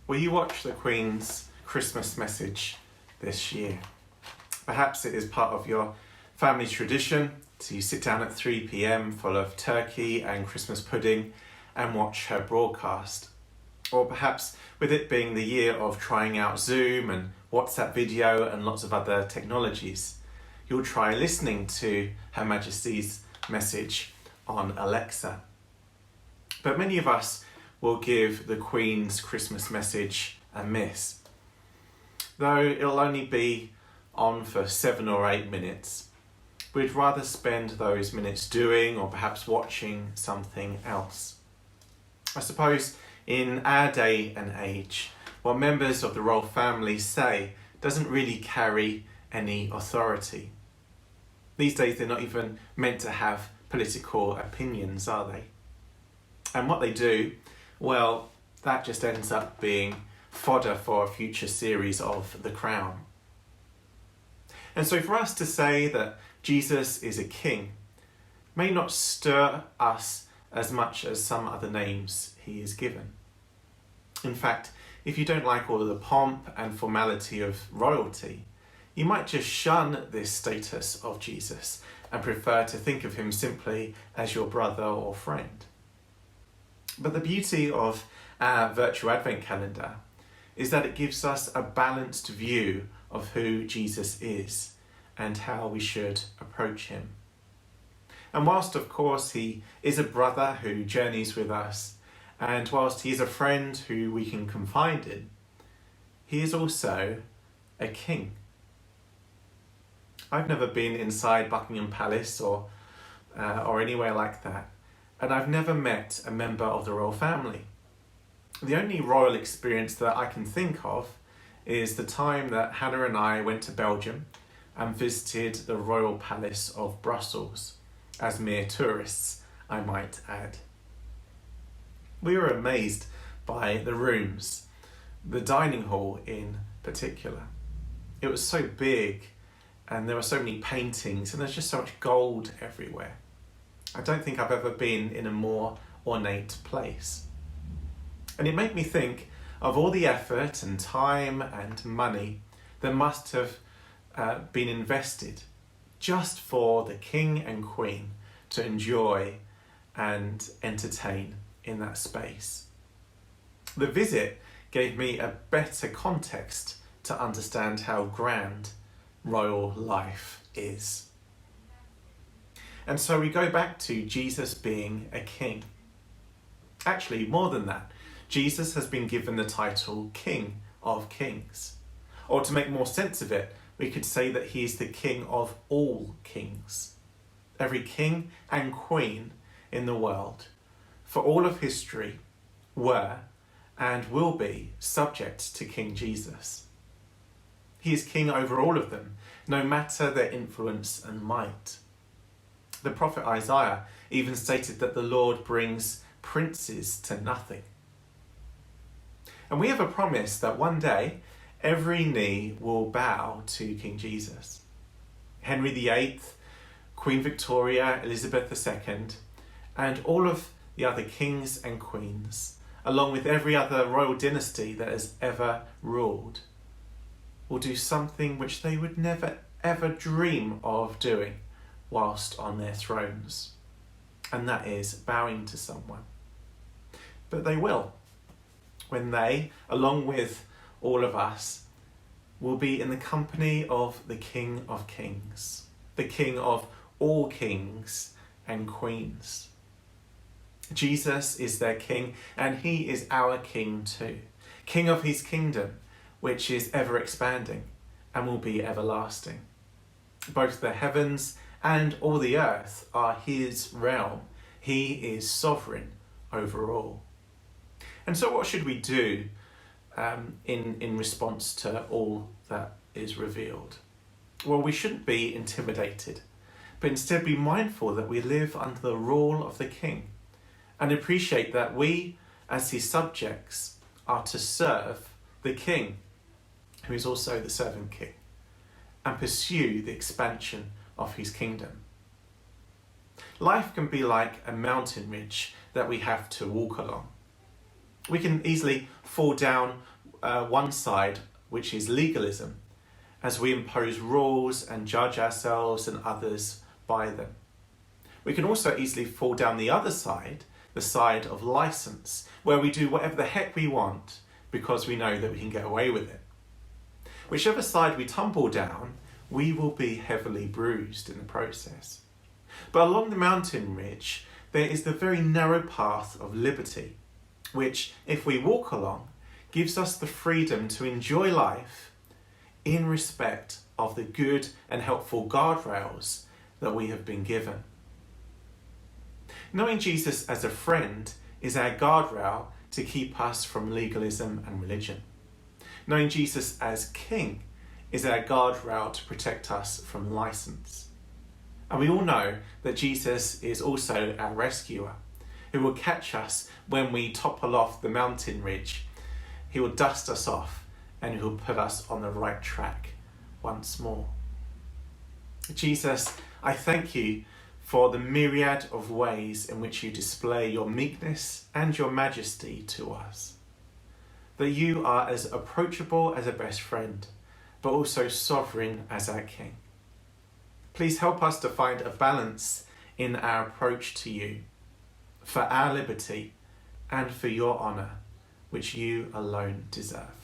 Will you watch the Queen's Christmas message this year? Perhaps it is part of your family tradition to sit down at 3 p.m. full of turkey and Christmas pudding and watch her broadcast. Or perhaps with it being the year of trying out Zoom and WhatsApp video and lots of other technologies, you'll try listening to Her Majesty's message on Alexa. But many of us will give the Queen's Christmas message a miss. Though it'll only be on for 7 or 8 minutes, we'd rather spend those minutes doing or perhaps watching something else. I suppose in our day and age, what members of the royal family say doesn't really carry any authority. These days they're not even meant to have political opinions, are they? And what they do, well, that just ends up being fodder for a future series of The Crown. And so for us to say that Jesus is a king may not stir us as much as some other names he is given. In fact, if you don't like all of the pomp and formality of royalty, you might just shun this status of Jesus and prefer to think of him simply as your brother or friend. But the beauty of our virtual Advent calendar is that it gives us a balanced view of who Jesus is and how we should approach him. And whilst, of course, he is a brother who journeys with us, and whilst he is a friend who we can confide in, he is also a king. I've never been inside Buckingham Palace or anywhere like that, and I've never met a member of the royal family. The only royal experience that I can think of is the time that Hannah and I went to Belgium and visited the Royal Palace of Brussels, as mere tourists, I might add. We were amazed by the rooms, the dining hall in particular. It was so big and there were so many paintings and there's just so much gold everywhere. I don't think I've ever been in a more ornate place. And it made me think of all the effort and time and money that must have been invested just for the King and Queen to enjoy and entertain in that space. The visit gave me a better context to understand how grand royal life is. And so we go back to Jesus being a king. Actually, more than that, Jesus has been given the title King of Kings. Or to make more sense of it, we could say that he is the king of all kings. Every king and queen in the world, for all of history, were and will be subject to King Jesus. He is king over all of them, no matter their influence and might. The prophet Isaiah even stated that the Lord brings princes to nothing. And we have a promise that one day every knee will bow to King Jesus. Henry VIII, Queen Victoria, Elizabeth II, and all of the other kings and queens, along with every other royal dynasty that has ever ruled, will do something which they would never ever dream of doing whilst on their thrones, and that is bowing to someone. But they will, when they, along with all of us, will be in the company of the King of Kings, the King of all kings and queens. Jesus is their King, and he is our King too, King of his kingdom, which is ever expanding and will be everlasting. Both the heavens and all the earth are his realm. He is sovereign over all. And so what should we do in response to all that is revealed? Well, we shouldn't be intimidated, but instead be mindful that we live under the rule of the King and appreciate that we, as his subjects, are to serve the King, who is also the servant king, and pursue the expansion of his kingdom. Life can be like a mountain ridge that we have to walk along. We can easily fall down one side, which is legalism, as we impose rules and judge ourselves and others by them. We can also easily fall down the other side, the side of license, where we do whatever the heck we want because we know that we can get away with it. Whichever side we tumble down, we will be heavily bruised in the process. But along the mountain ridge, there is the very narrow path of liberty, which, if we walk along, gives us the freedom to enjoy life in respect of the good and helpful guardrails that we have been given. Knowing Jesus as a friend is our guardrail to keep us from legalism and religion. Knowing Jesus as King is our guardrail to protect us from license. And we all know that Jesus is also our rescuer, who will catch us when we topple off the mountain ridge. He will dust us off and he will put us on the right track once more. Jesus, I thank you for the myriad of ways in which you display your meekness and your majesty to us. That you are as approachable as a best friend, but also sovereign as our King. Please help us to find a balance in our approach to you, for our liberty and for your honour, which you alone deserve.